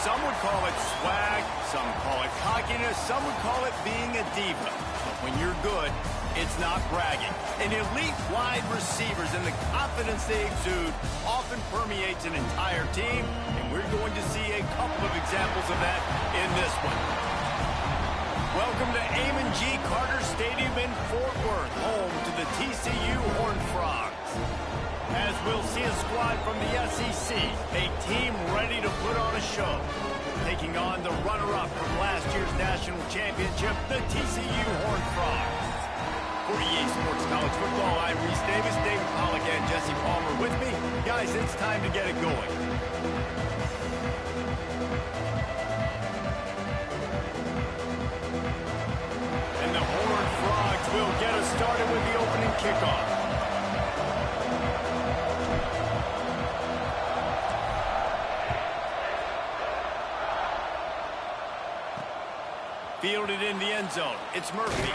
Some would call it swag, some call it cockiness, some would call it being a diva. But when you're good, it's not bragging. And elite wide receivers and the confidence they exude often permeates an entire team, and we're going to see a couple of examples of that in this one. Welcome to Amon G. Carter Stadium in Fort Worth, home to the TCU Horned Frogs. As we'll see a squad from the SEC, a team ready to put on a show, taking on the runner-up from last year's national championship, the TCU Horned Frogs. For EA Sports College Football, I'm Reese Davis, David Pollack, and Jesse Palmer with me. Guys, it's time to get it going. And the Horned Frogs will get us started with the opening kickoff. Fielded in the end zone. It's Murphy.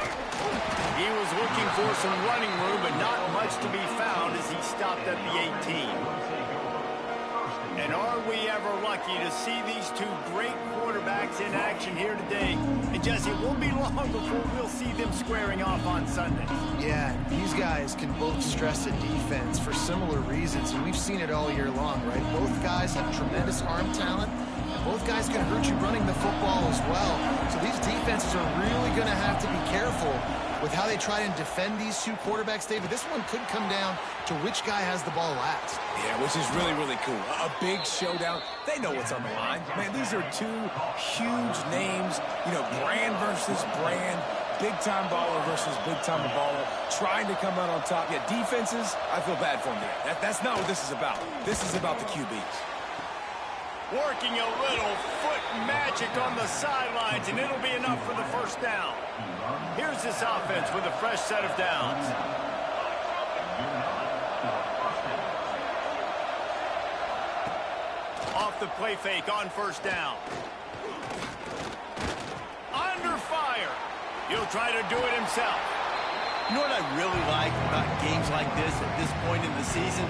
He was looking for some running room, but not much to be found as he stopped at the 18. And are we ever lucky to see these two great quarterbacks in action here today? And Jesse, it won't be long before we'll see them squaring off on Sunday. Yeah, these guys can both stress a defense for similar reasons, and we've seen it all year long, right? Both guys have tremendous arm talent. Both guys can hurt you running the football as well. So these defenses are really going to have to be careful with how they try and defend these two quarterbacks, David. This one could come down to which guy has the ball last. Yeah, which is really, really cool. A big showdown. They know what's on the line. Man, these are two huge names. You know, brand versus brand. Big-time baller versus big-time baller. Trying to come out on top. Yeah, defenses, I feel bad for them there. That's not what this is about. This is about the QBs. Working a little foot magic on the sidelines, and it'll be enough for the first down. Here's this offense with a fresh set of downs. Off the play fake on first down. Under fire. He'll try to do it himself. You know what I really like about games like this at this point in the season?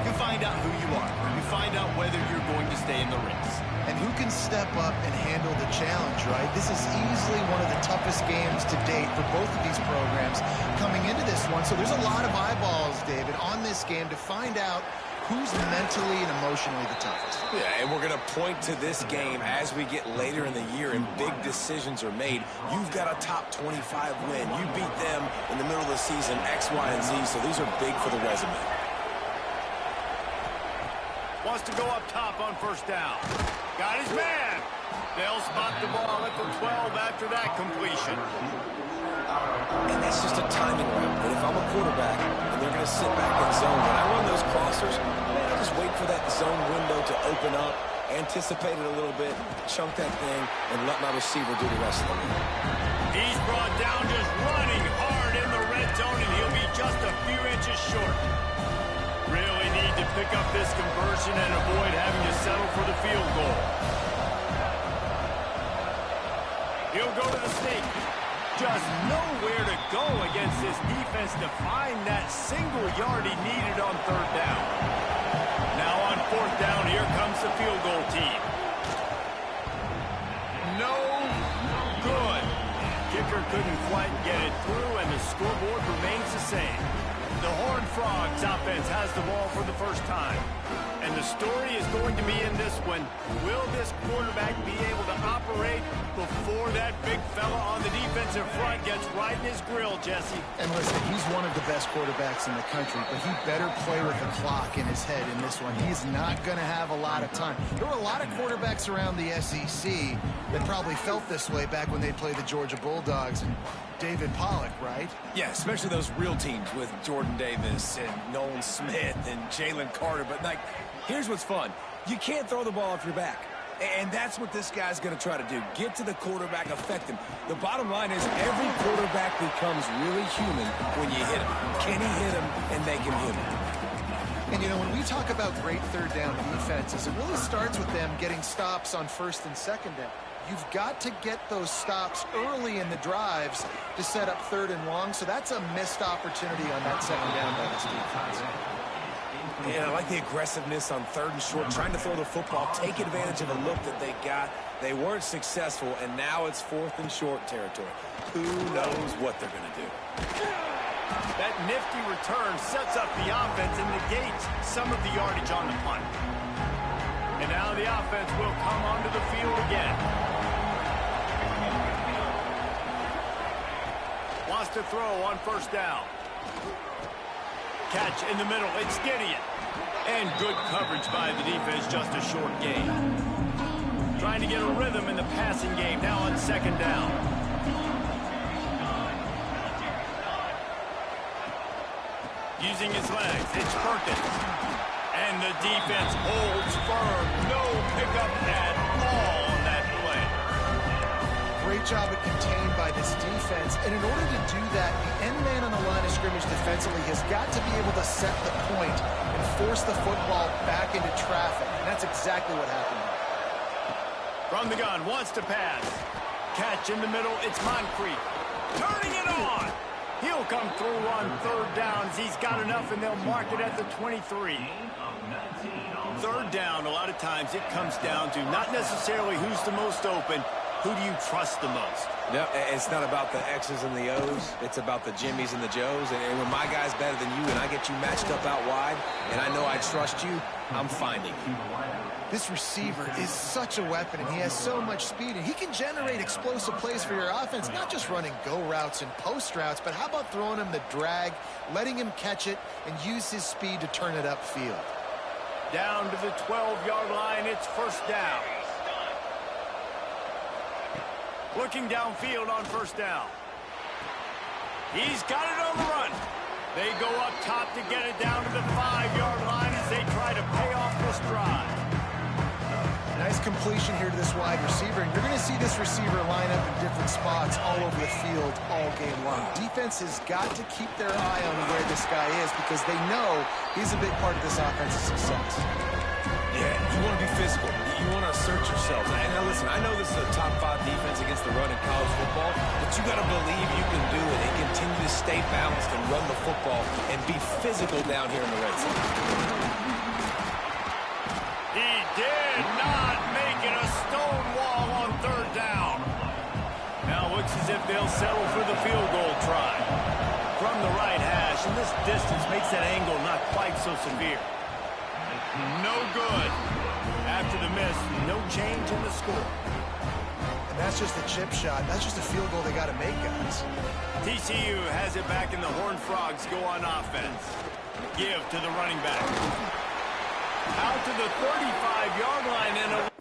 You find out who you are. You find out whether you're going to stay in the race. And who can step up and handle the challenge, right? This is easily one of the toughest games to date for both of these programs coming into this one. So there's a lot of eyeballs, David, on this game to find out who's mentally and emotionally the toughest. Yeah, and we're going to point to this game as we get later in the year and big decisions are made. You've got a top 25 win. You beat them in the middle of the season, X, Y, and Z, so these are big for the resume. Wants to go up top on first down. Got his man. They'll spot the ball at the 12 after that completion. And that's just a timing route. But if I'm a quarterback and they're going to sit back in zone, when I run those crossers, man, I just wait for that zone window to open up, anticipate it a little bit, chunk that thing, and let my receiver do the rest of it. He's brought down just running hard in the red zone, and he'll be just a few inches short. Really need to pick up this conversion and avoid having to settle for the field goal. He'll go to the sneak. Just nowhere to go against this defense to find that single yard he needed on third down. Now on fourth down, here comes the field goal team. No good. Kicker couldn't quite get it through, and the scoreboard remains the same. The Horned Frogs offense has the ball for the first time. And the story is going to be in this one. Will this quarterback be able to operate before that big fella on the defensive front gets right in his grill, Jesse? And listen, he's one of the best quarterbacks in the country, but he better play with the clock in his head in this one. He's not going to have a lot of time. There were a lot of quarterbacks around the SEC that probably felt this way back when they played the Georgia Bulldogs and David Pollack, right? Yeah, especially those real teams with Jordan Davis and Nolan Smith and Jalen Carter. But, like, here's what's fun. You can't throw the ball off your back. And that's what this guy's going to try to do. Get to the quarterback, affect him. The bottom line is every quarterback becomes really human when you hit him. Can he hit him and make him human? And, you know, when we talk about great third down defenses, it really starts with them getting stops on first and second down. You've got to get those stops early in the drives to set up third and long, so that's a missed opportunity on that second down by this defense. And I like the aggressiveness on 3rd and short, trying to throw the football, take advantage of a look that they got. They weren't successful, and now it's 4th and short territory. Who knows what they're going to do? That nifty return sets up the offense and negates some of the yardage on the punt. And now the offense will come onto the field again. Wants to throw on 1st down. Catch in the middle. It's Gideon. And good coverage by the defense, just a short gain. Trying to get a rhythm in the passing game now on 2nd down. Using his legs, it's Perkins. And the defense holds firm. No pickup at all on that play. Great job at contained by this defense. And in order to do that, the end man on the line of scrimmage defensively has got to be able to set the point and force the football back into traffic. And that's exactly what happened. From the gun, wants to pass. Catch in the middle, it's Moncrief. Turning it on. He'll come through on 3rd downs. He's got enough, and they'll mark it at the 23. 3rd down, a lot of times it comes down to not necessarily who's the most open, who do you trust the most? No, it's not about the X's and the O's. It's about the Jimmys and the Joes. And when my guy's better than you and I get you matched up out wide, and I know I trust you, I'm finding you. This receiver is such a weapon, and he has so much speed, and he can generate explosive plays for your offense, not just running go routes and post routes, but how about throwing him the drag, letting him catch it, and use his speed to turn it upfield. Down to the 12-yard line, it's 1st down. Looking downfield on 1st down. He's got it on the run. They go up top to get it down to the 5-yard line as they try to pay off this drive. Nice completion here to this wide receiver, and you're going to see this receiver line up in different spots all over the field all game long. Defense has got to keep their eye on where this guy is because they know he's a big part of this offense's success. Yeah, you want to be physical. You want to assert yourself. And now listen, I know this is a top 5 defense against the run in college football, but you got to believe you can do it and continue to stay balanced and run the football and be physical down here in the red zone. He did not make it a stone wall on 3rd down. Now looks as if they'll settle for the field goal try. From the right hash, and this distance makes that angle not quite so severe. No good. After the miss, no change in the score. And that's just a chip shot. That's just a field goal they got to make, guys. TCU has it back, and the Horned Frogs go on offense. Give to the running back. Out to the 35-yard line and a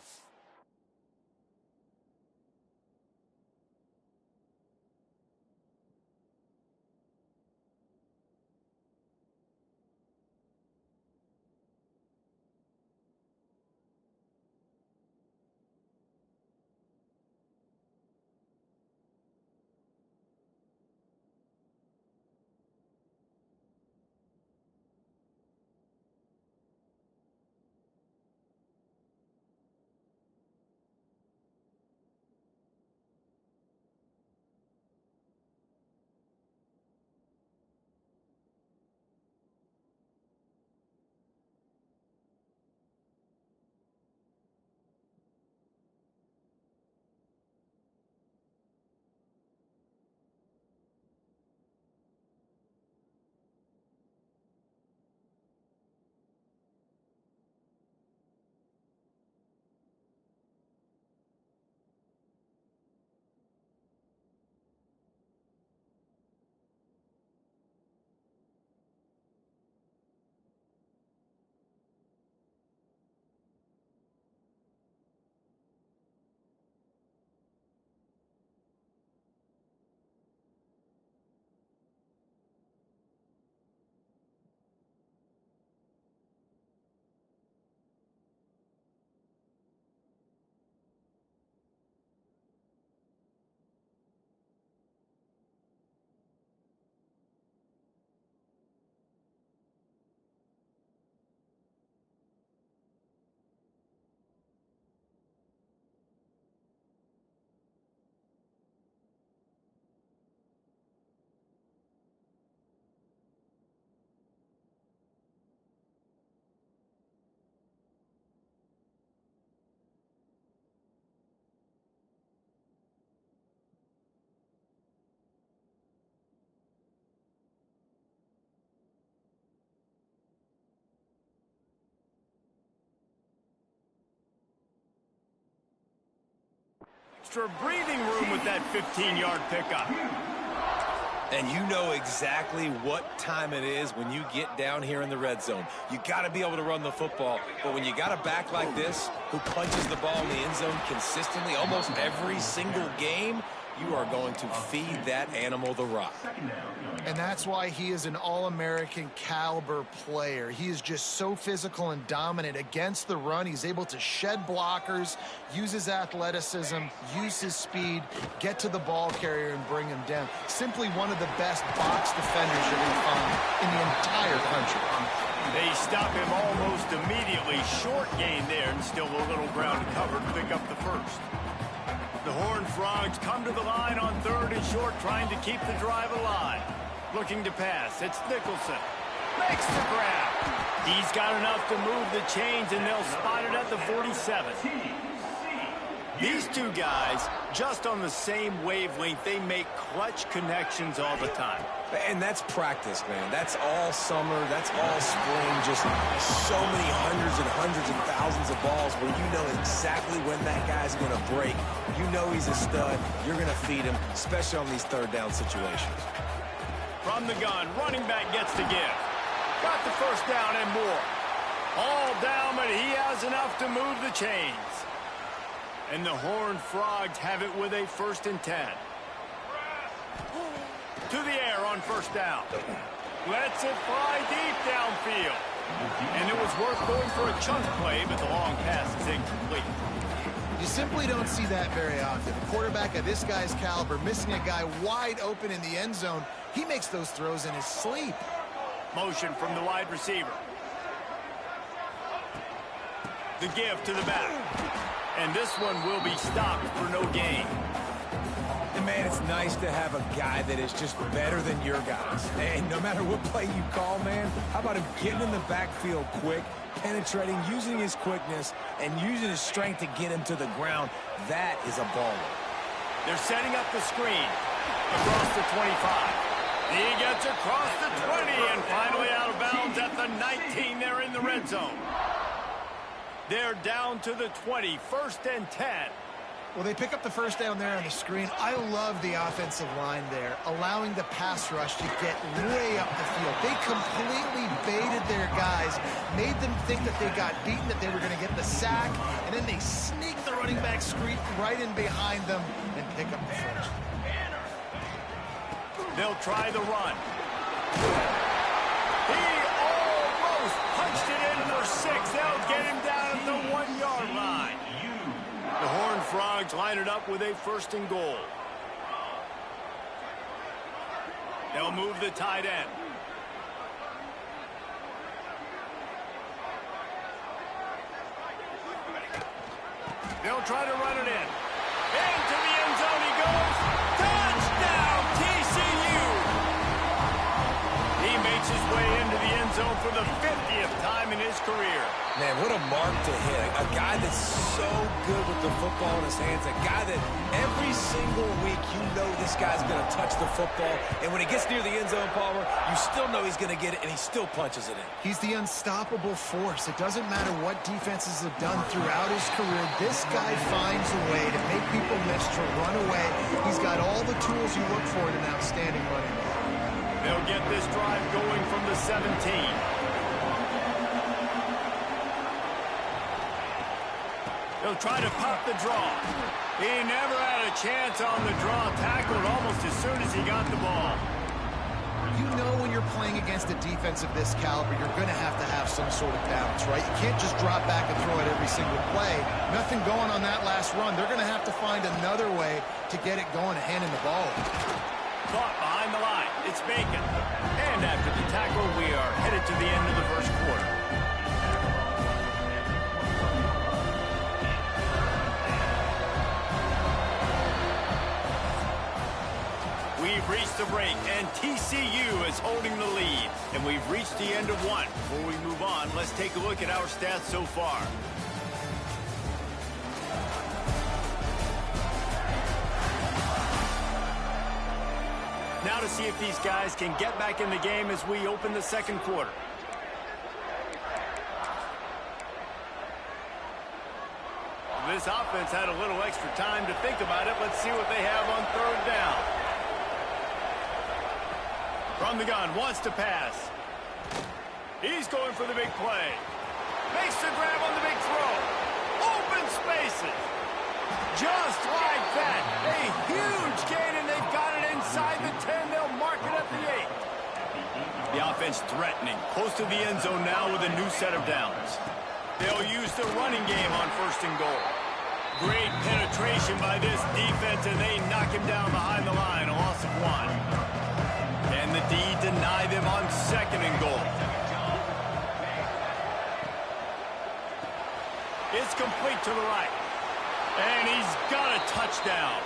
extra breathing room with that 15-yard pickup. And you know exactly what time it is when you get down here in the red zone. You got to be able to run the football, but when you got a back like this who punches the ball in the end zone consistently almost every single game, you are going to feed that animal the rock. And that's why he is an All-American caliber player. He is just so physical and dominant against the run. He's able to shed blockers, use his athleticism, use his speed, get to the ball carrier and bring him down. Simply one of the best box defenders you're going to find in the entire country. They stop him almost immediately. Short gain there, and still a little ground to cover to pick up the first. The Horned Frogs come to the line on 3rd and short, trying to keep the drive alive. Looking to pass. It's Nicholson. Makes the grab. He's got enough to move the chains, and they'll spot it at the 47. These two guys, just on the same wavelength, they make clutch connections all the time. And that's practice, man. That's all summer. That's all spring. Just so many hundreds and thousands of balls where you know exactly when that guy's going to break. You know he's a stud. You're going to feed him, especially on these 3rd down situations. From the gun, running back gets the give. Got the first down and more. All down, but he has enough to move the chains. And the Horned Frogs have it with a 1st and 10. To the air on 1st down. Lets it fly deep downfield. And it was worth going for a chunk play, but the long pass is incomplete. You simply don't see that very often. A quarterback of this guy's caliber missing a guy wide open in the end zone. He makes those throws in his sleep. Motion from the wide receiver. The give to the back. And this one will be stopped for no gain. And, man, it's nice to have a guy that is just better than your guys. And no matter what play you call, man, how about him getting in the backfield quick, penetrating, using his quickness, and using his strength to get him to the ground. That is a baller. They're setting up the screen across the 25. He gets across the 20 and finally out of bounds at the 19. They're in the red zone. They're down to the 20, 1st and 10. Well, they pick up the first down there on the screen. I love the offensive line there, allowing the pass rush to get way up the field. They completely baited their guys, made them think that they got beaten, that they were going to get the sack, and then they sneak the running back screen right in behind them and pick up the first. They'll try the run. He almost punched it in for 6. They'll get him down at the 1-yard line. The Horned Frogs line it up with a 1st and goal. They'll move the tight end. They'll try to run it in. Into the end zone he goes. Touchdown, TCU! He makes his way into the end zone for the 50th time in his career. Man, what a mark to hit. A guy that's so good with the football in his hands. A guy that every single week you know this guy's going to touch the football. And when he gets near the end zone, Palmer, you still know he's going to get it, and he still punches it in. He's the unstoppable force. It doesn't matter what defenses have done throughout his career. This guy finds a way to make people miss, to run away. He's got all the tools you look for in an outstanding running back. They'll get this drive going from the 17. They'll try to pop the draw. He never had a chance on the draw. Tackled almost as soon as he got the ball. You know when you're playing against a defense of this caliber, you're going to have some sort of balance, right? You can't just drop back and throw it every single play. Nothing going on that last run. They're going to have to find another way to get it going and handing the ball. Caught behind the line. It's Bacon. And after the tackle, we are headed to the end of the first quarter. We've reached the break, and TCU is holding the lead. And we've reached the end of one. Before we move on, let's take a look at our stats so far. Now to see if these guys can get back in the game as we open the second quarter. this offense had a little extra time to think about it. Let's see what they have on third down. From the gun, wants to pass. He's going for the big play. Makes the grab on the big throw. Open spaces. Just like that. A huge gain, and they've got it inside the 10. They'll mark it at the 8. The offense threatening. Close to the end zone now with a new set of downs. They'll use the running game on 1st and goal. Great penetration by this defense, and they knock him down behind the line. A loss of 1. And the D deny them on 2nd and goal. It's complete to the right. And he's got a touchdown.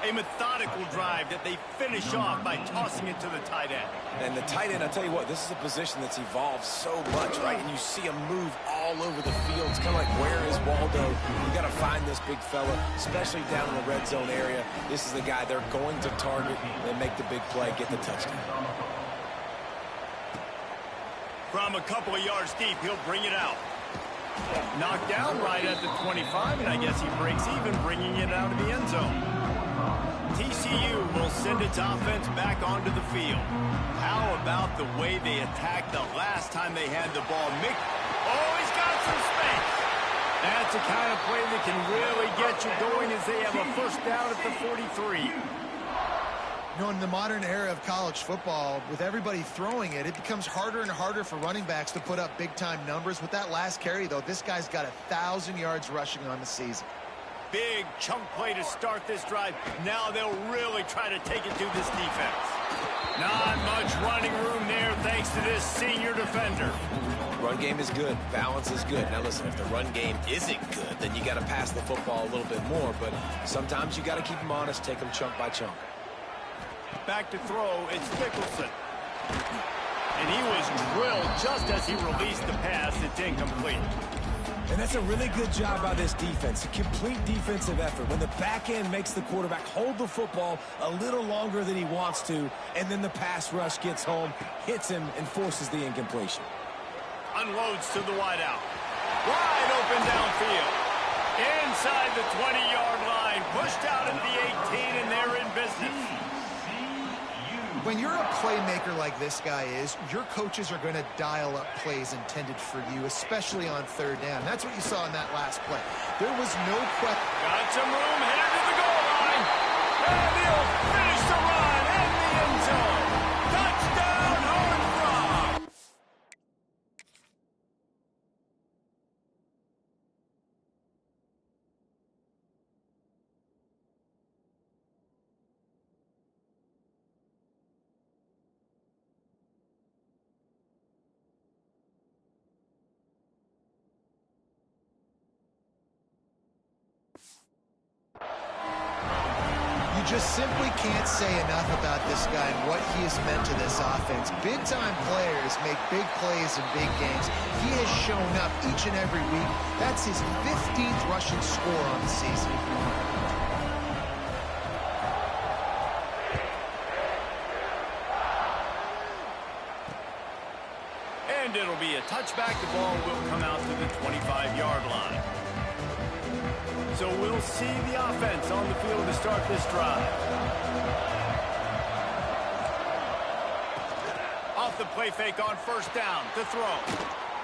A methodical drive that they finish off by tossing it to the tight end. And the tight end, I'll tell you what, this is a position that's evolved so much, right? And you see him move all over the field. It's kind of like, where is Waldo? You got to find this big fella, especially down in the red zone area. This is the guy they're going to target and make the big play, get the touchdown. From a couple of yards deep, he'll bring it out. Knocked down right at the 25, and I guess he breaks even, bringing it out of the end zone. TCU will send its offense back onto the field. How about the way they attacked the last time they had the ball? Oh, he's got some space. That's the kind of play that can really get you going as they have a 1st down at the 43. You know, in the modern era of college football, with everybody throwing it, it becomes harder and harder for running backs to put up big-time numbers. With that last carry, though, this guy's got 1,000 yards rushing on the season. Big chunk play to start this drive. Now they'll really try to take it to this defense. Not much running room there thanks to this senior defender. Run game is good. Balance is good. Now listen, if the run game isn't good, then you got to pass the football a little bit more. But sometimes you got to keep them honest, take them chunk by chunk. Back to throw, it's Nicholson. And he was drilled just as he released the pass. It's incomplete. And that's a really good job by this defense. A complete defensive effort. When the back end makes the quarterback hold the football a little longer than he wants to, and then the pass rush gets home, hits him, and forces the incompletion. Unloads to the wideout. Wide open downfield. Inside the 20-yard line. Pushed out at the 18, and they're in business. When you're a playmaker like this guy is, your coaches are going to dial up plays intended for you, especially on 3rd down. That's what you saw in that last play. There was no question. Got some room, headed to the goal line. And he'll finish the run in the end zone. Touchdown, Horned Frog. Just simply can't say enough about this guy and what he has meant to this offense. Big-time players make big plays in big games. He has shown up each and every week. That's his 15th rushing score on the season. And it'll be a touchback. The ball will come out to the 25-yard line. So we'll see the offense on the field to start this drive. Off the play fake on 1st down to throw.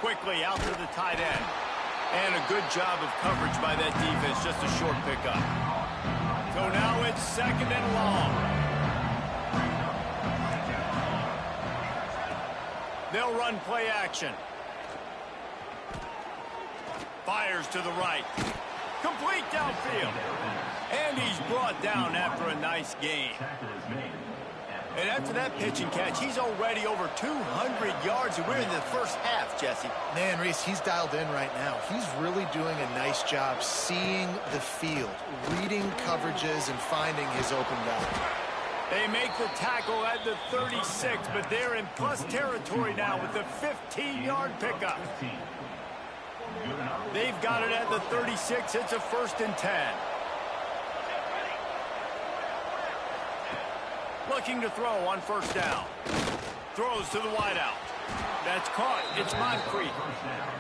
Quickly out to the tight end. And a good job of coverage by that defense. Just a short pickup. So now it's 2nd and long. They'll run play action. Fires to the right. Complete downfield. And he's brought down after a nice gain. And after that pitch and catch, he's already over 200 yards, and we're in the 1st half, Jesse. Man, Reese, he's dialed in right now. He's really doing a nice job seeing the field, reading coverages, and finding his open guy. They make the tackle at the 36, but they're in plus territory now with the 15-yard pickup. They've got it at the 36. It's a 1st and 10. Looking to throw on 1st down. Throws to the wideout. That's caught. It's Moncrief.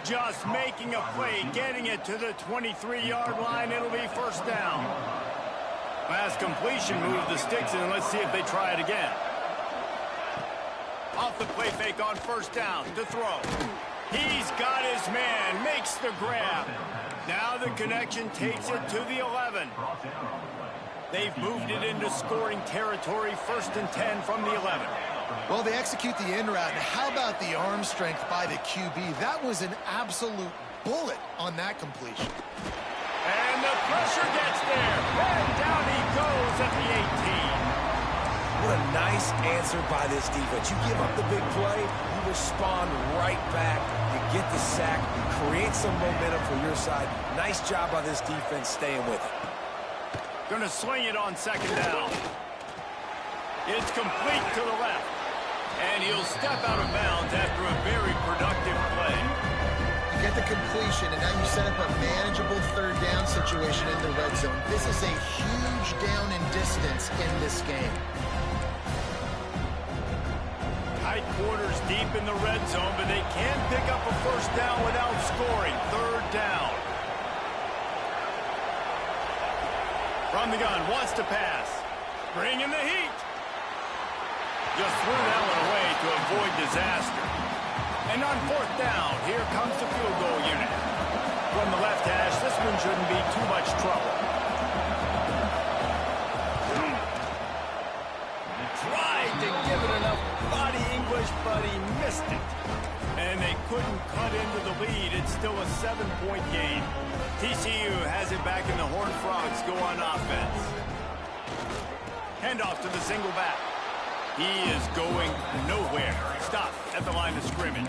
Just making a play, getting it to the 23-yard line. It'll be first down. Pass completion, move the sticks, and let's see if they try it again. Off the play fake on first down to throw. He's got his man, makes the grab. Now the connection takes it to the 11. They've moved it into scoring territory, 1st and 10 from the 11. Well, they execute the in route. How about the arm strength by the QB? That was an absolute bullet on that completion. And the pressure gets there. And down he goes at the 18. What a nice answer by this defense. You give up the big play, you respond right back. You get the sack, create some momentum for your side. Nice job by this defense staying with it. Gonna sling it on 2nd down. It's complete to the left. And he'll step out of bounds after a very productive play. You get the completion, and now you set up a manageable 3rd down situation in the red zone. This is a huge down in distance in this game. Tight quarters deep in the red zone, but they can pick up a first down without scoring. 3rd down. From the gun, wants to pass. Bringing the heat. Just threw that one away to avoid disaster. And on 4th down, here comes the field goal unit. From the left hash, this one shouldn't be too much trouble. Tried to give it enough body English, but he missed it. And they couldn't cut into the lead. It's still a 7-point game. TCU has it back, and the Horned Frogs go on offense. Handoff to the single back. He is going nowhere. Stop at the line of scrimmage.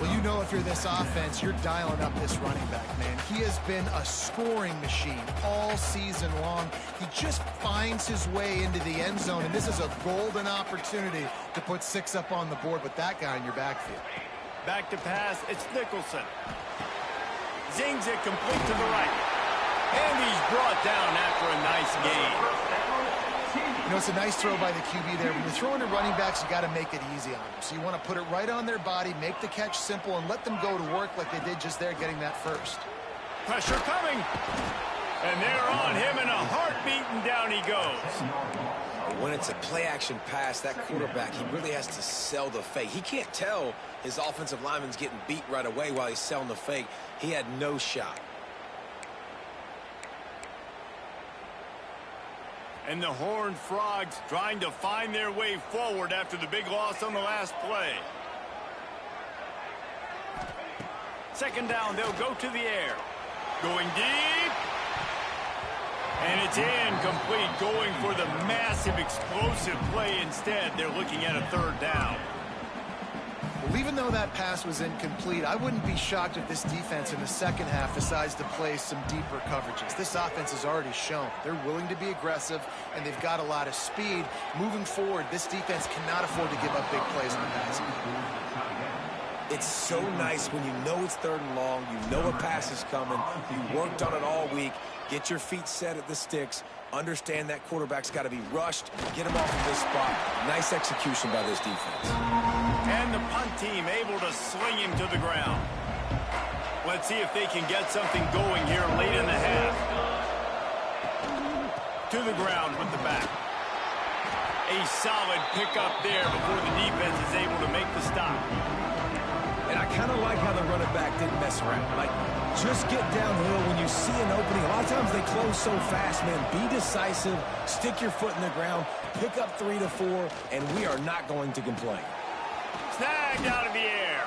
Well, you know if you're this offense, you're dialing up this running back, man. He has been a scoring machine all season long. He just finds his way into the end zone, and this is a golden opportunity to put 6 up on the board with that guy in your backfield. Back to pass, it's Nicholson. Zings it complete to the right. And he's brought down after a nice gain. You know, it's a nice throw by the QB there. When you're throwing to running backs, you got to make it easy on them. So you want to put it right on their body, make the catch simple, and let them go to work like they did just there, getting that first. Pressure coming. And they're on him in a heartbeat, and down he goes. When it's a play-action pass, that quarterback, he really has to sell the fake. He can't tell his offensive lineman's getting beat right away while he's selling the fake. He had no shot. And the Horned Frogs trying to find their way forward after the big loss on the last play. 2nd down, they'll go to the air. Going deep. And it's incomplete, going for the massive explosive play instead. They're looking at a 3rd down. Well, even though that pass was incomplete, I wouldn't be shocked if this defense in the 2nd half decides to play some deeper coverages. This offense has already shown they're willing to be aggressive, and they've got a lot of speed. Moving forward, this defense cannot afford to give up big plays on the passing. It's so nice when you know it's 3rd and long, you know a pass is coming, you worked on it all week, get your feet set at the sticks, understand that quarterback's got to be rushed, get him off of this spot. Nice execution by this defense. And the punt team able to sling him to the ground. Let's see if they can get something going here late in the half. To the ground with the back. A solid pickup there before the defense is able to make the stop. And I kind of like how the running back didn't mess around. Like, just get downhill when you see an opening. A lot of times they close so fast, man. Be decisive, stick your foot in the ground, pick up 3 to 4, and we are not going to complain. Snagged out of the air.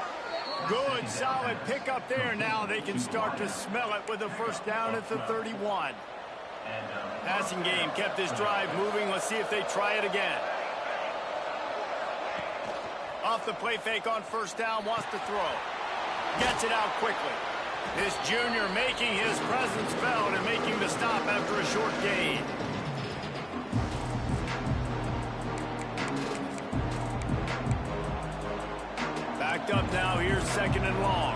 Good, solid pickup there. Now they can start to smell it with a first down at the 31. Passing game kept this drive moving. Let's see if they try it again. Off the play fake on first down, wants to throw. Gets it out quickly. This junior making his presence felt and making the stop after a short gain. Backed up now, here's 2nd and long.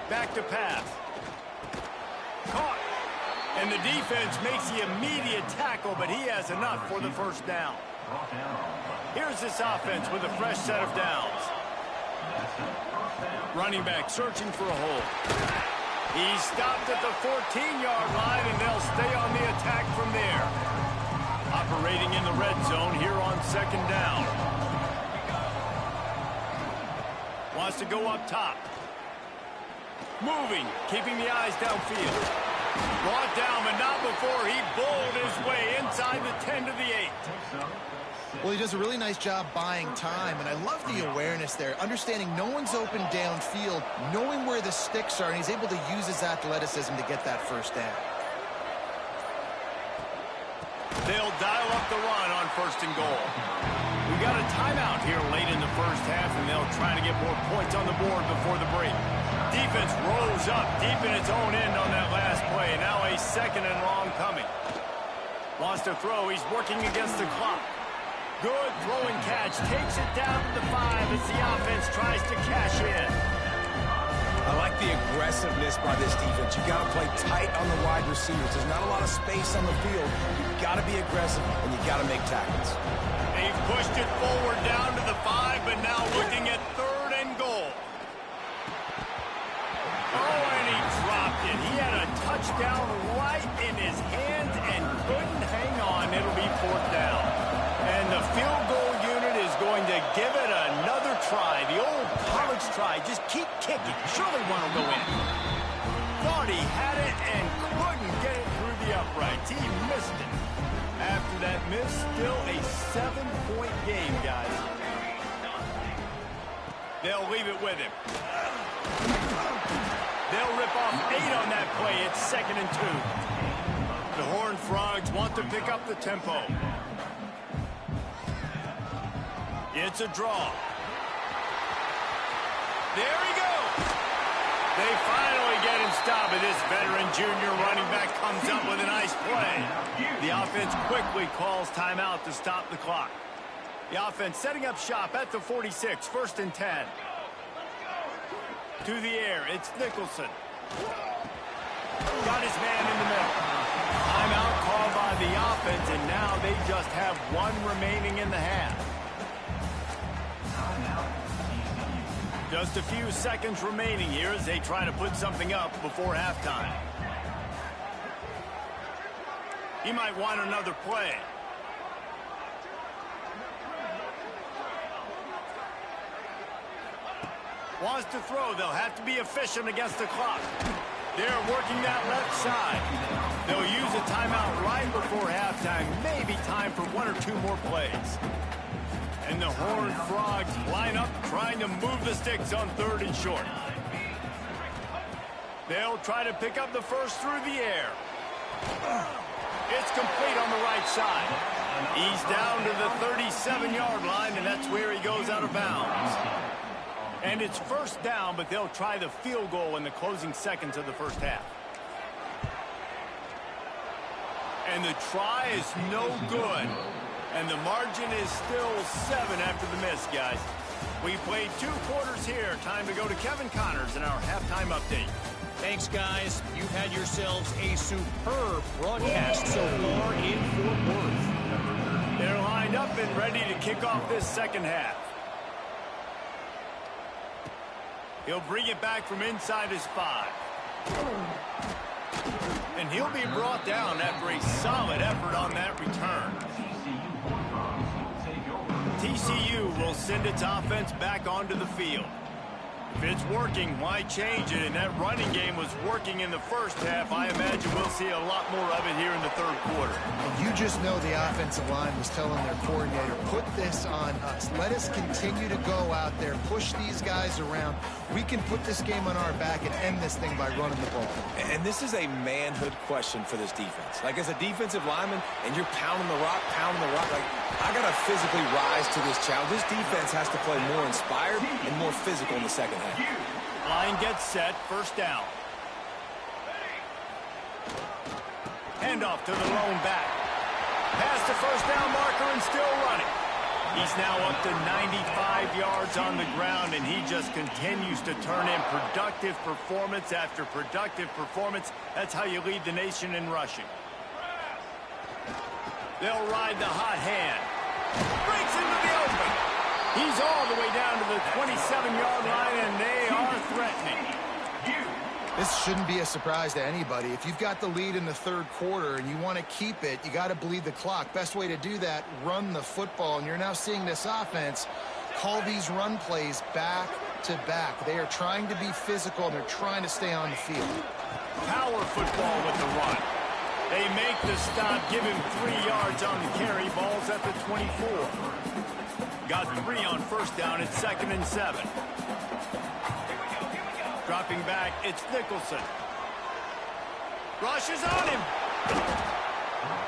Back to pass. Caught. And And the defense makes the immediate tackle, but he has enough for the first down. Here's this offense with a fresh set of downs. Running back searching for a hole. He's stopped at the 14-yard line, and they'll stay on the attack from there. Operating in the red zone here on second down. Wants to go up top. Moving, keeping the eyes downfield. Brought down, but not before he bowled his way inside the 10 to the 8. Well, he does a really nice job buying time, and I love the awareness there, understanding no one's open downfield, knowing where the sticks are, and he's able to use his athleticism to get that first down. They'll dial up the run on first and goal. We got a timeout here late in the first half, and they'll try to get more points on the board before the break. Defense rose up deep in its own end on that last play. Now a second and long coming. Wants to throw. He's working against the clock. Good throwing catch. Takes it down to the 5 as the offense tries to cash in. I like the aggressiveness by this defense. You got to play tight on the wide receivers. There's not a lot of space on the field. You got to be aggressive, and you got to make tackles. They've pushed it forward down to the 5, but now looking at third and goal. Oh, and he dropped it. He had a touchdown right in his hands and couldn't hang on. It'll be fourth down. And the field goal unit is going to give it another try. The old college try. Just keep kicking. Surely one will go in. Thought he had it and couldn't get it through the uprights. He missed it. After that miss, still a 7-point game, guys. They'll leave it with him. They'll rip off 8 on that play. It's 2nd and 2. The Horned Frogs want to pick up the tempo. It's a draw. There he goes. They finally get him stopped, and this veteran junior running back comes up with a nice play. The offense quickly calls timeout to stop the clock. The offense setting up shop at the 46, 1st and 10. To the air, it's Nicholson. Got his man in the middle. Timeout called by the offense, and now they just have one remaining in the half. Just a few seconds remaining here as they try to put something up before halftime. He might want another play. Wants to throw. They'll have to be efficient against the clock. They're working that left side. They'll use a timeout right before halftime. Maybe time for 1 or 2 more plays. And the Horned Frogs line up trying to move the sticks on 3rd and short. They'll try to pick up the first through the air. It's complete on the right side. He's down to the 37-yard line, and that's where he goes out of bounds. And it's first down, but they'll try the field goal in the closing seconds of the first half. And the try is no good. And the margin is still 7 after the miss, guys. We played 2 quarters here. Time to go to Kevin Connors in our halftime update. Thanks, guys. You've had yourselves a superb broadcast so far in Fort Worth. They're lined up and ready to kick off this second half. He'll bring it back from inside his 5. And he'll be brought down after a solid effort on that return. TCU will send its offense back onto the field. If it's working, why change it? And that running game was working in the first half. I imagine we'll see a lot more of it here in the 3rd quarter. You just know the offensive line was telling their coordinator, put this on us. Let us continue to go out there, push these guys around. We can put this game on our back and end this thing by running the ball. And this is a manhood question for this defense. Like, as a defensive lineman, and you're pounding the rock, like, I got to physically rise to this challenge. This defense has to play more inspired and more physical in the second half. Line gets set, first down. Handoff to the lone back. Past the first down marker and still running. He's now up to 95 yards on the ground, and he just continues to turn in productive performance after productive performance. That's how you lead the nation in rushing. They'll ride the hot hand. Breaks into the open. He's all the way down to the 27-yard line, and they are threatening. This shouldn't be a surprise to anybody. If you've got the lead in the third quarter and you want to keep it, you got to bleed the clock. Best way to do that, run the football. And you're now seeing this offense call these run plays back to back. They are trying to be physical, and they're trying to stay on the field. Power football with the run. They make the stop, give him 3 yards on the carry. Ball's at the 24. Got 3 on first down. It's 2nd and 7. Dropping back, it's Nicholson. Rushes on him.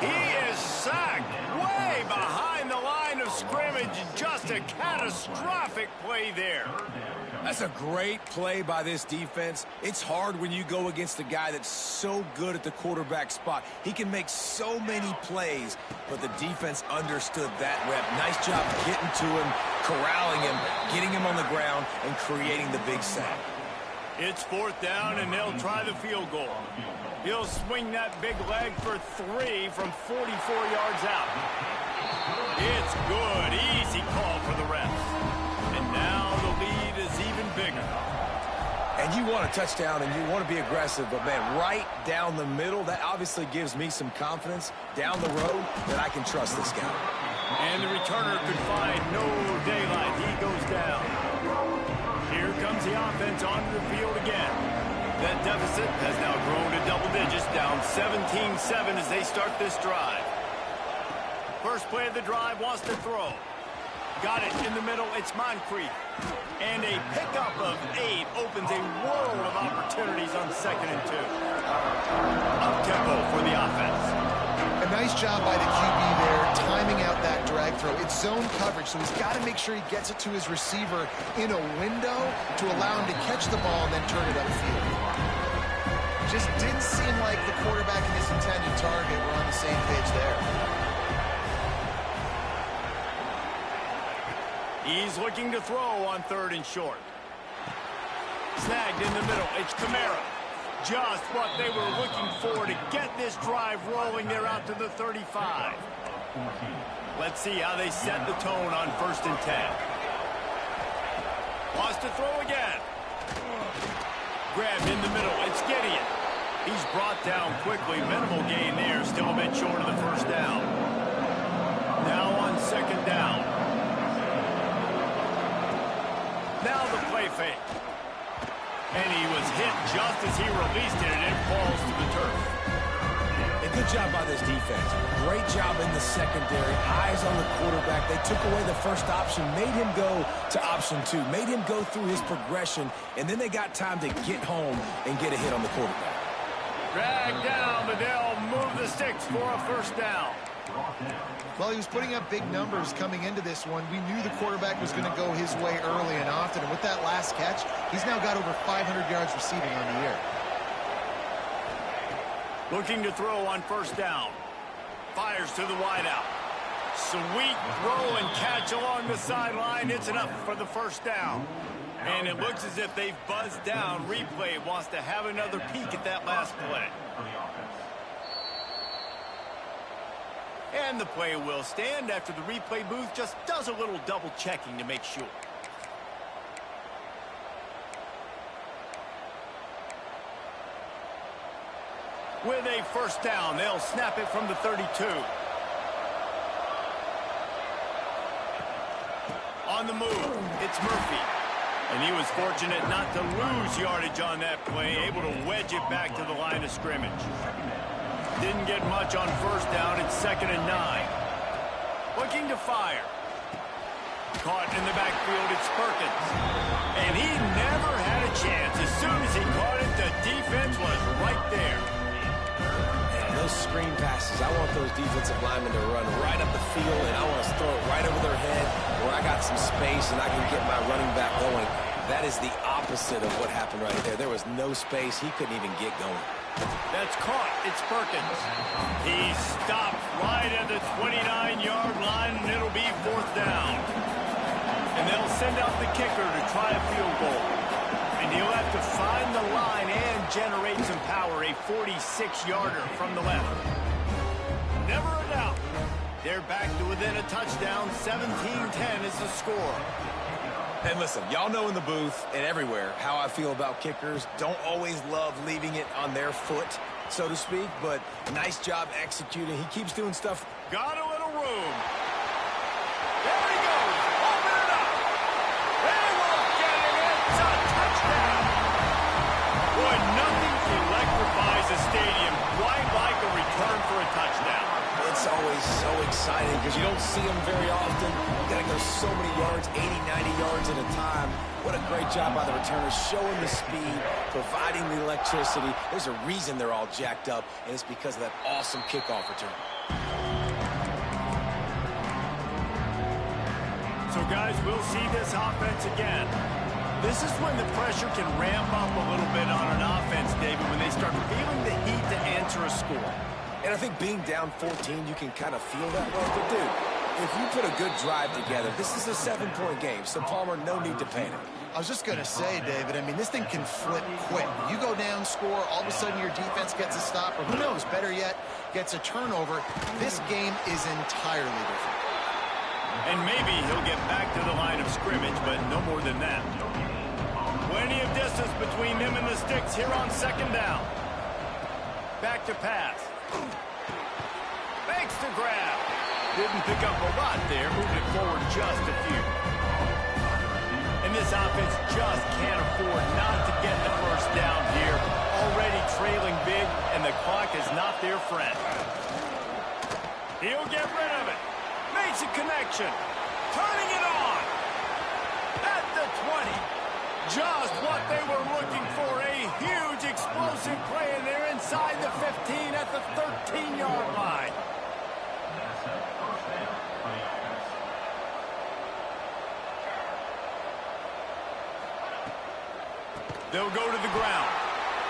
He is sacked way behind the line of scrimmage. Just a catastrophic play there. That's a great play by this defense. It's hard when you go against a guy that's so good at the quarterback spot. He can make so many plays, but the defense understood that rep. Nice job getting to him, corralling him, getting him on the ground, and creating the big sack. It's 4th down, and they'll try the field goal. He'll swing that big leg for 3 from 44 yards out. It's good. Easy call for the refs. And now the lead is even bigger. And you want a touchdown, and you want to be aggressive, but, man, right down the middle, that obviously gives me some confidence down the road that I can trust this guy. And the returner could find no daylight. He goes down. Here comes the offense onto the field again. That deficit has now grown to double digits, down 17-7 as they start this drive. First play of the drive, wants to throw. Got it in the middle, it's Moncrief. And a pickup of 8 opens a world of opportunities on 2nd and 2. Up-tempo for the offense. A nice job by the QB there, timing out that drag throw. It's zone coverage, so he's got to make sure he gets it to his receiver in a window to allow him to catch the ball and then turn it upfield. Just didn't seem like the quarterback and his intended target were on the same page there. He's looking to throw on 3rd and short. Snagged in the middle, it's Kamara. Just what they were looking for to get this drive rolling. They're out to the 35. Let's see how they set the tone on 1st and 10. Wants to throw again. Grabbed in the middle. It's Gideon. He's brought down quickly. Minimal gain there. Still a bit short of the 1st down. Now on 2nd down. Now the play fake. And he was hit just as he released it, and it falls to the turf. And good job by this defense. Great job in the secondary. Eyes on the quarterback. They took away the first option, made him go to option 2, made him go through his progression, and then they got time to get home and get a hit on the quarterback. Dragged down, but they'll move the sticks for a 1st down. Well, he was putting up big numbers coming into this one. We knew the quarterback was going to go his way early and often. And with that last catch, he's now got over 500 yards receiving on the year. Looking to throw on 1st down. Fires to the wideout. Sweet throw and catch along the sideline. It's enough for the 1st down. And it looks as if they've buzzed down. Replay wants to have another peek at that last play. And the play will stand after the replay booth just does a little double checking to make sure. With a 1st down, they'll snap it from the 32. On the move, it's Murphy. And he was fortunate not to lose yardage on that play, able to wedge it back to the line of scrimmage. Didn't get much on 1st down. It's 2nd and 9. Looking to fire. Caught in the backfield. It's Perkins. And he never had a chance. As soon as he caught it, the defense was right there. And those screen passes, I want those defensive linemen to run right up the field, and I want to throw it right over their head where I got some space and I can get my running back going. That is the opposite of what happened right there. There was no space. He couldn't even get going. That's caught. It's Perkins. He stopped right at the 29-yard line, and it'll be 4th down. And they'll send out the kicker to try a field goal. And he'll have to find the line and generate some power. A 46-yarder from the left. Never a doubt. They're back to within a touchdown. 17-10 is the score. And listen, y'all know in the booth and everywhere how I feel about kickers. Don't always love leaving it on their foot, so to speak, but nice job executing. He keeps doing stuff. Got a little room. There he goes. Open it up. They won't get it. It's a touchdown. Boy, nothing electrifies a stadium quite like a return for a touchdown. It's always so exciting because you don't see them very often. You got to go so many yards, 80, 90 yards at a time. What a great job by the returners, showing the speed, providing the electricity. There's a reason they're all jacked up, and it's because of that awesome kickoff return. So, guys, we'll see this offense again. This is when the pressure can ramp up a little bit on an offense, David, when they start feeling the heat to answer a score. And I think being down 14, you can kind of feel that way. But, dude, if you put a good drive together, this is a 7-point game. So, Palmer, no need to panic. I was just going to say, David, I mean, this thing can flip quick. You go down, score, all of a sudden your defense gets a stop, or who knows, better yet, gets a turnover. This game is entirely different. And maybe he'll get back to the line of scrimmage, but no more than that. Plenty of distance between him and the sticks here on second down. Back to pass. Makes the grab. Didn't pick up a lot there, moving it forward just a few. And this offense just can't afford not to get the first down here. Already trailing big, and the clock is not their friend. He'll get rid of it. Makes a connection. Turning it on. At the 20. Just what they were looking for. A huge explosive play, and they're inside the 15 at the 13-yard line. They'll go to the ground.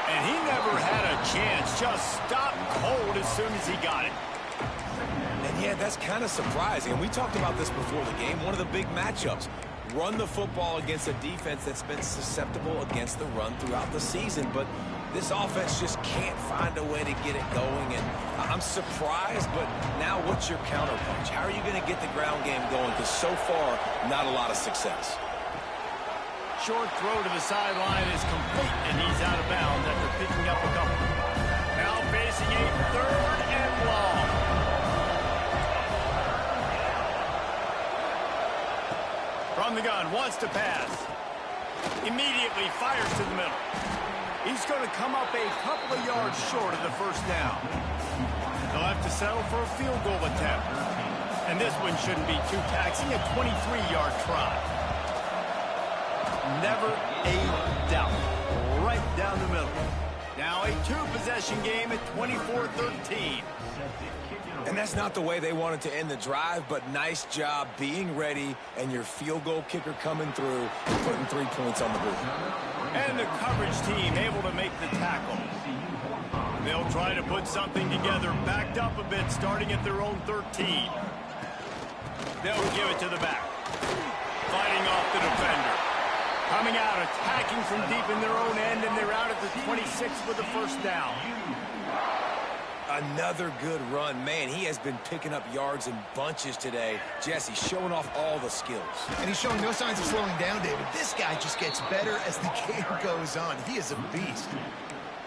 And he never had a chance. Just stopped cold as soon as he got it. And, yeah, that's kind of surprising. And we talked about this before the game. One of the big matchups. Run the football against a defense that's been susceptible against the run throughout the season. But this offense just can't find a way to get it going. And I'm surprised, but now what's your counterpunch? How are you going to get the ground game going? Because so far, not a lot of success. Short throw to the sideline is complete, and he's out of bounds after picking up a couple. Now facing a 3rd and long. From the gun, wants to pass. Immediately fires to the middle. He's going to come up a couple of yards short of the first down. They'll have to settle for a field goal attempt. And this one shouldn't be too taxing, a 23-yard try. Never a doubt. Right down the middle. Now a 2-possession game at 24-13. And that's not the way they wanted to end the drive, but nice job being ready and your field goal kicker coming through and putting 3 points on the board. And the coverage team able to make the tackle. They'll try to put something together, backed up a bit, starting at their own 13. They'll give it to the back. Fighting off the defender. Coming out, attacking from deep in their own end, and they're out at the 26 with the first down. Another good run. Man, he has been picking up yards in bunches today. Jesse showing off all the skills. And he's showing no signs of slowing down, David. This guy just gets better as the game goes on. He is a beast.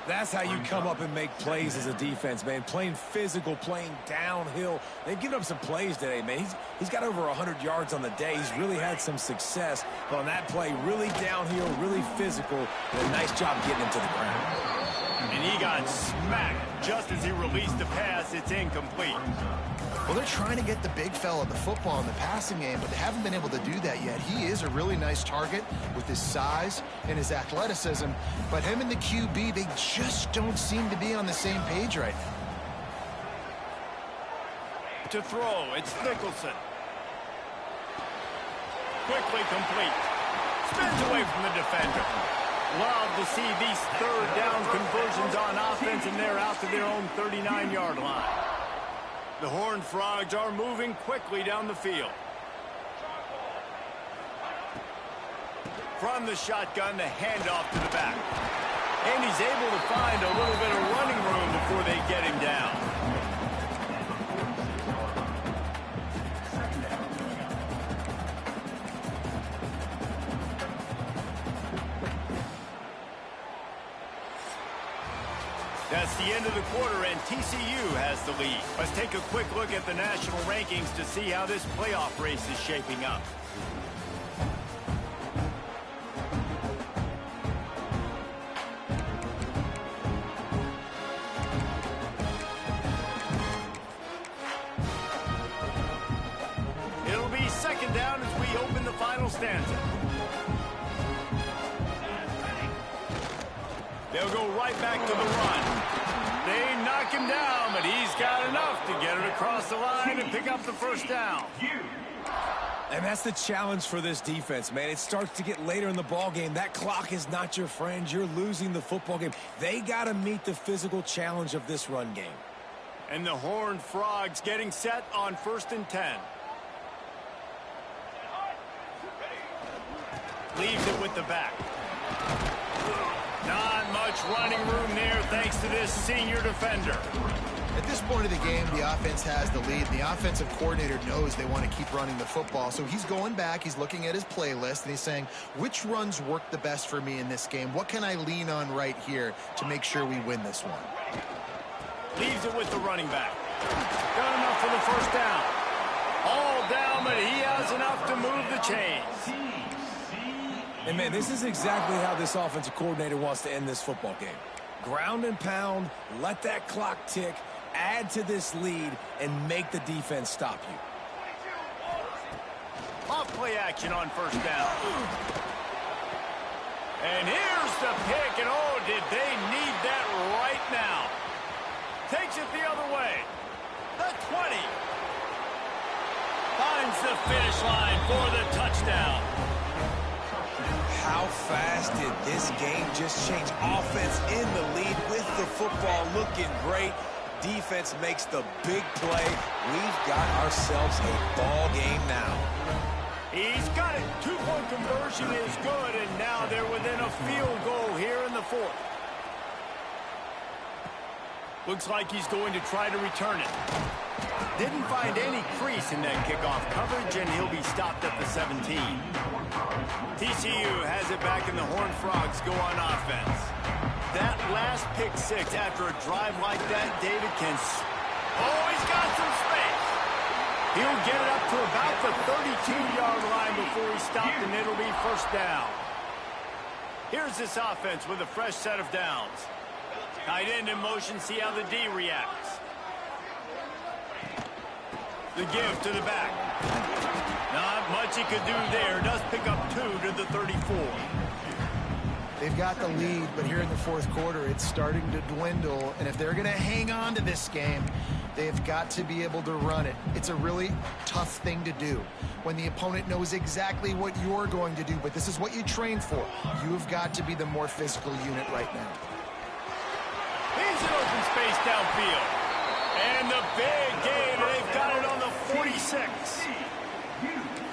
That's how you come up and make plays as a defense, man. Playing physical, playing downhill. They've given up some plays today, man. He's got over 100 yards on the day. He's really had some success. But on that play, really downhill, really physical, and a nice job getting him to the ground. And he got smacked just as he released the pass. It's incomplete. Well, they're trying to get the big fella the football in the passing game, but they haven't been able to do that yet. He is a really nice target with his size and his athleticism, but him and the QB, they just don't seem to be on the same page right now. To throw, it's Nicholson. Quickly complete. Spins away from the defender. Love to see these 3rd down conversions on offense, and they're out to their own 39-yard line. The Horned Frogs are moving quickly down the field. From the shotgun, the handoff to the back. And he's able to find a little bit of running room before they get him down. That's the end of the quarter, and TCU has the lead. Let's take a quick look at the national rankings to see how this playoff race is shaping up. It'll be second down as we open the final stanza. They'll go right back to the run. They knock him down, but he's got enough to get it across the line and pick up the first down. And that's the challenge for this defense, man. It starts to get later in the ball game. That clock is not your friend. You're losing the football game. They got to meet the physical challenge of this run game. And the Horned Frogs getting set on 1st and 10. Leaves it with the back. Not much running room there thanks to this senior defender. At this point of the game, the offense has the lead. The offensive coordinator knows they want to keep running the football. So he's going back, he's looking at his playlist, and he's saying, which runs work the best for me in this game? What can I lean on right here to make sure we win this one? Leaves it with the running back. Got enough for the first down. All down, but he has enough to move the chains. And, man, this is exactly how this offensive coordinator wants to end this football game. Ground and pound, let that clock tick, add to this lead, and make the defense stop you. Off play action on first down. And here's the pick, and oh, did they need that right now. Takes it the other way. The 20. Finds the finish line for the touchdown. How fast did this game just change? Offense in the lead with the football looking great. Defense makes the big play. We've got ourselves a ball game now. He's got it. 2-point conversion is good, and now they're within a field goal here in the 4th. Looks like he's going to try to return it. Didn't find any crease in that kickoff coverage, and he'll be stopped at the 17. TCU has it back, and the Horned Frogs go on offense. That last pick six after a drive like that, David can... Oh, he's got some space. He'll get it up to about the 32-yard line before he's stopped, and it'll be first down. Here's this offense with a fresh set of downs. Tight end in motion, see how the D reacts. The give to the back. Not much he could do there. Does pick up 2 to the 34. They've got the lead, but here in the 4th quarter, it's starting to dwindle. And if they're going to hang on to this game, they've got to be able to run it. It's a really tough thing to do when the opponent knows exactly what you're going to do, but this is what you train for. You've got to be the more physical unit right now. Here's an open space downfield. And the big game, they've got it on the 46.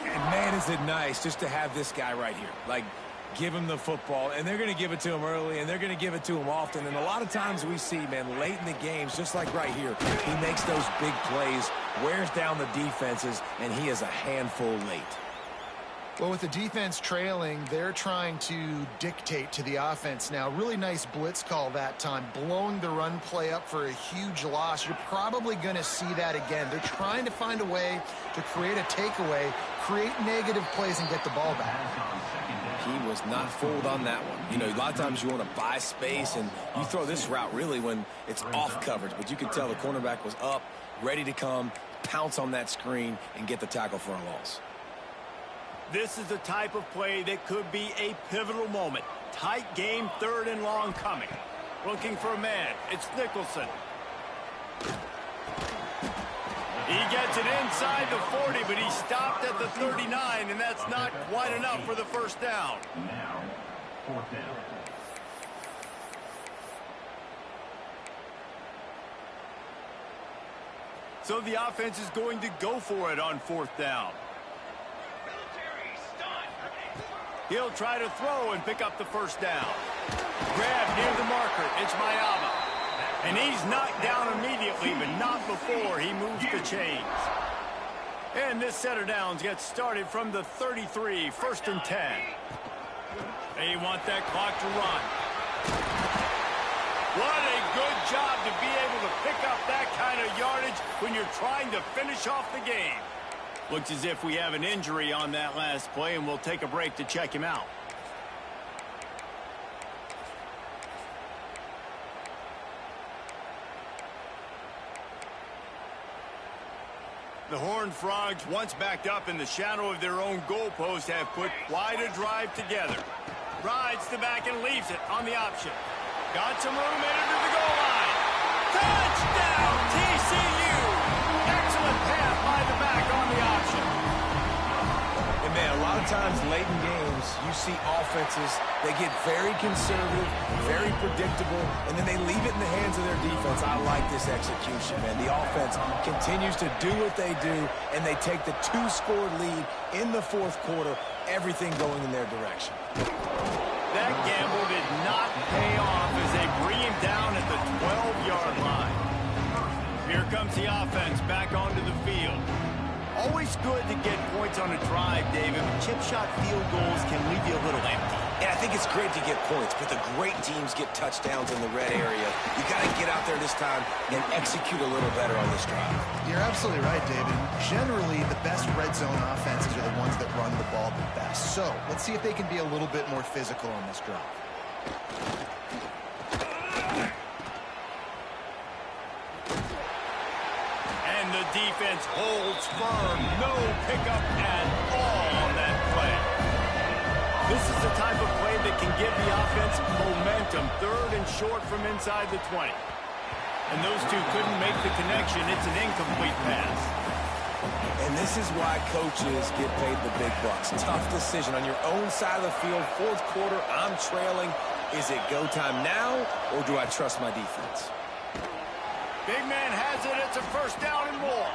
And man, is it nice just to have this guy right here. Like, give him the football, and they're going to give it to him early, and they're going to give it to him often. And a lot of times we see, man, late in the games, just like right here, he makes those big plays, wears down the defenses, and he is a handful late. Well, with the defense trailing, they're trying to dictate to the offense now. Really nice blitz call that time, blowing the run play up for a huge loss. You're probably going to see that again. They're trying to find a way to create a takeaway, create negative plays, and get the ball back. He was not fooled on that one. You know, a lot of times you want to buy space, and you throw this route really when it's off coverage. But you could tell the cornerback was up, ready to come, pounce on that screen, and get the tackle for a loss. This is the type of play that could be a pivotal moment. Tight game, 3rd and long coming. Looking for a man. It's Nicholson. He gets it inside the 40, but he stopped at the 39, and that's not quite enough for the first down. Now, 4th down. So the offense is going to go for it on 4th down. He'll try to throw and pick up the first down. Grab near the marker. It's Mayama. And he's knocked down immediately, but not before he moves the chains. And this set of downs gets started from the 33, 1st and 10. They want that clock to run. What a good job to be able to pick up that kind of yardage when you're trying to finish off the game. Looks as if we have an injury on that last play, and we'll take a break to check him out. The Horned Frogs, once backed up in the shadow of their own goalpost, have put quite a drive together. Rides the back and leaves it on the option. Got some room headed to the goal line. Touchdown, TCU! Excellent pass by the back on the option. And man, a lot of times late in games, you see offenses, they get very conservative, very predictable, and then they leave it in the hands of their defense. I like this execution, man. The offense continues to do what they do, and they take the 2-score lead in the 4th quarter, everything going in their direction. That gamble did not pay off as they bring him down at the 12-yard line. Here comes the offense back onto the field. Always good to get points on a drive, David, but chip shot field goals can leave you a little empty. And I think it's great to get points, but the great teams get touchdowns in the red area. You got to get out there this time and execute a little better on this drive. You're absolutely right, David. Generally, the best red zone offenses are the ones that run the ball the best. So let's see if they can be a little bit more physical on this drive. And the defense holds firm. No pickup at all on that play. This is the type of play that can give the offense momentum. 3rd and short from inside the 20. And those two couldn't make the connection. It's an incomplete pass. And this is why coaches get paid the big bucks. Tough decision on your own side of the field. 4th quarter, I'm trailing. Is it go time now, or do I trust my defense? Big man has it. It's a 1st down and more.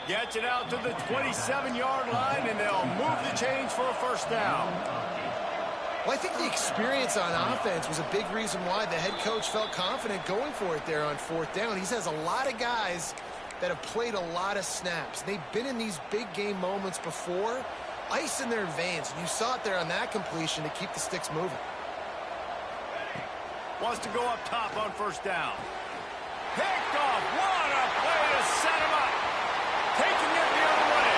Gets it out to the 27-yard line, and they'll move the chains for a 1st down. Well, I think the experience on offense was a big reason why the head coach felt confident going for it there on 4th down. He has a lot of guys that have played a lot of snaps. They've been in these big game moments before. Ice in their veins, and you saw it there on that completion to keep the sticks moving. Wants to go up top on 1st down. Picked off. What a play to set him up. Taking it the other way.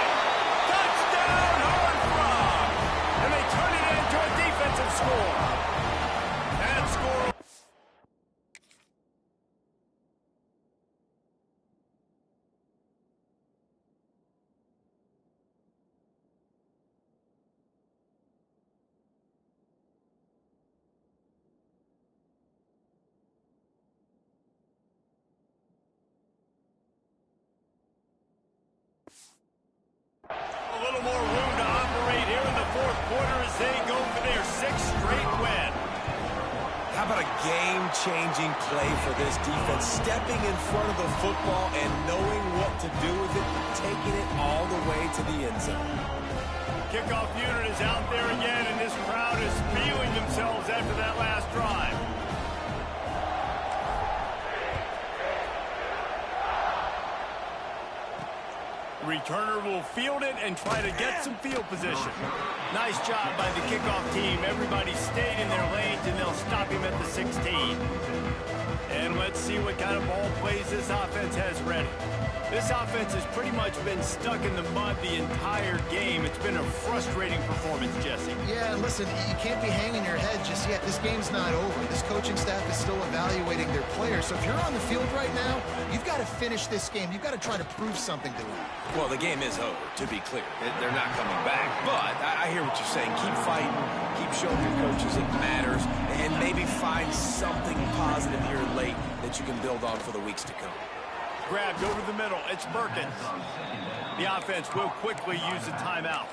Touchdown, Horned Frogs. And they turn it into a defensive score. And score. A little more room to operate here in the 4th quarter as they go for their 6th straight win. How about a game-changing play for this defense? Stepping in front of the football and knowing what to do with it, taking it all the way to the end zone. Kickoff unit is out there again, and this crowd is feeling themselves after that last drive. Returner will field it and try to get some field position. Nice job by the kickoff team. Everybody stayed in their lanes, and they'll stop him at the 16. And let's see what kind of ball plays this offense has ready. This offense has pretty much been stuck in the mud the entire game. It's been a frustrating performance, Jesse. Yeah, and listen, you can't be hanging your head just yet. This game's not over. This coaching staff is still evaluating their players. So if you're on the field right now, you've got to finish this game. You've got to try to prove something to them. Well, the game is over, to be clear. They're not coming back. But I hear what you're saying. Keep fighting. Keep showing your coaches it matters. And maybe find something positive here late that you can build on for the weeks to come. Grabbed over the middle. It's Perkins. The offense will quickly use a timeout.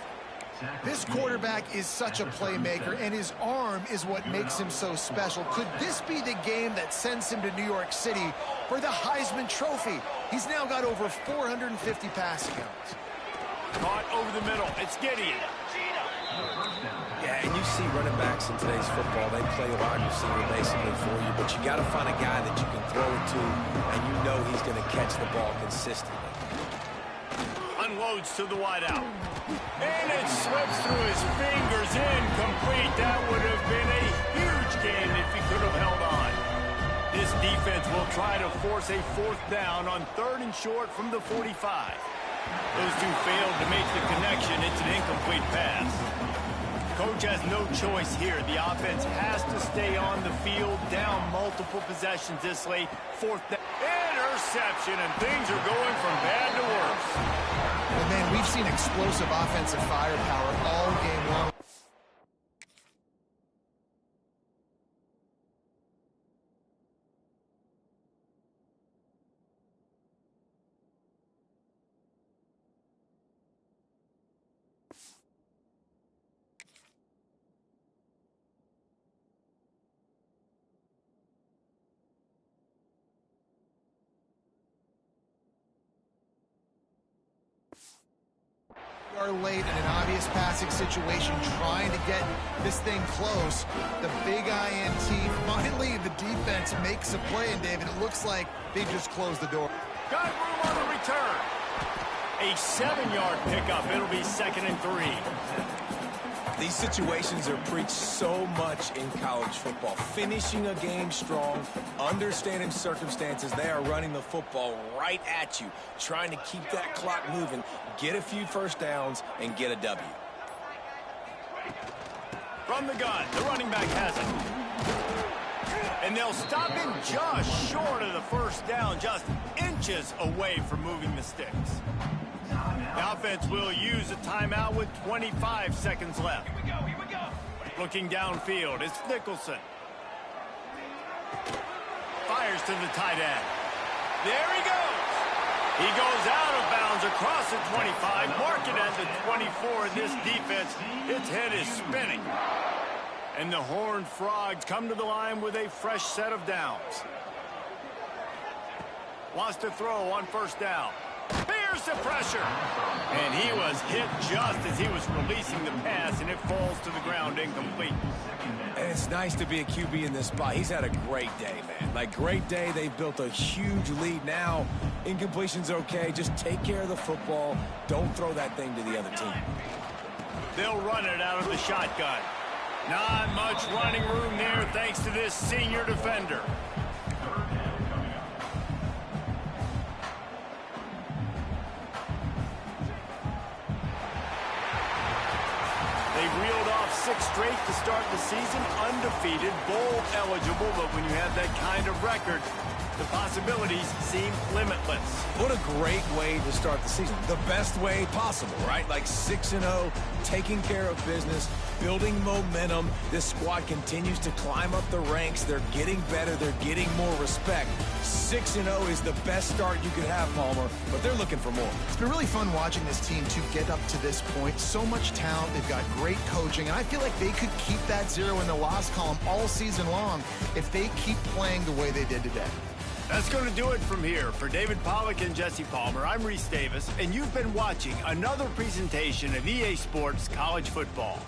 This quarterback is such a playmaker, and his arm is what makes him so special. Could this be the game that sends him to New York City for the Heisman Trophy? He's now got over 450 passing yards. Caught over the middle. It's Gideon. Yeah, and you see running backs in today's football, they play wide receiver basically for you, but you got to find a guy that you can throw it to, and you know he's going to catch the ball consistently. Unloads to the wideout. And it slips through his fingers, incomplete. That would have been a huge gain if he could have held on. This defense will try to force a 4th down on 3rd and short from the 45. Those two failed to make the connection. It's an incomplete pass. Coach has no choice here. The offense has to stay on the field, down multiple possessions this late. 4th down. Interception, and things are going from bad to worse. And man, we've seen explosive offensive firepower all game long. Are late in an obvious passing situation, trying to get this thing close. The big INT. Finally, the defense makes a play, and David, it looks like they just closed the door. Got room on the return. A 7-yard pickup. It'll be 2nd and 3. These situations are preached so much in college football. Finishing a game strong, understanding circumstances. They are running the football right at you, trying to keep that clock moving, get a few first downs, and get a W. From the gun, the running back has it. And they'll stop him just short of the 1st down, just inches away from moving the sticks. The offense will use a timeout with 25 seconds left. Here we go. Looking downfield, it's Nicholson. Fires to the tight end. There he goes. He goes out of bounds across the 25, marking at the 24. This defense, its head is spinning. And the Horned Frogs come to the line with a fresh set of downs. Wants to throw on 1st down. Here's the pressure. And he was hit just as he was releasing the pass, and it falls to the ground incomplete. And it's nice to be a QB in this spot. He's had a great day, man. Like, great day. They've built a huge lead now. Incompletion's okay. Just take care of the football. Don't throw that thing to the other team. They'll run it out of the shotgun. Not much running room there thanks to this senior defender. They've reeled off 6 straight to start the season, undefeated, bowl eligible, but when you have that kind of record, the possibilities seem limitless. What a great way to start the season. The best way possible, right? Like 6-0, taking care of business, building momentum. This squad continues to climb up the ranks. They're getting better. They're getting more respect. 6-0 is the best start you could have, Palmer, but they're looking for more. It's been really fun watching this team to get up to this point. So much talent. They've got great coaching, and I feel like they could keep that 0 in the loss column all season long if they keep playing the way they did today. That's going to do it from here. For David Pollack and Jesse Palmer, I'm Reese Davis, and you've been watching another presentation of EA Sports College Football.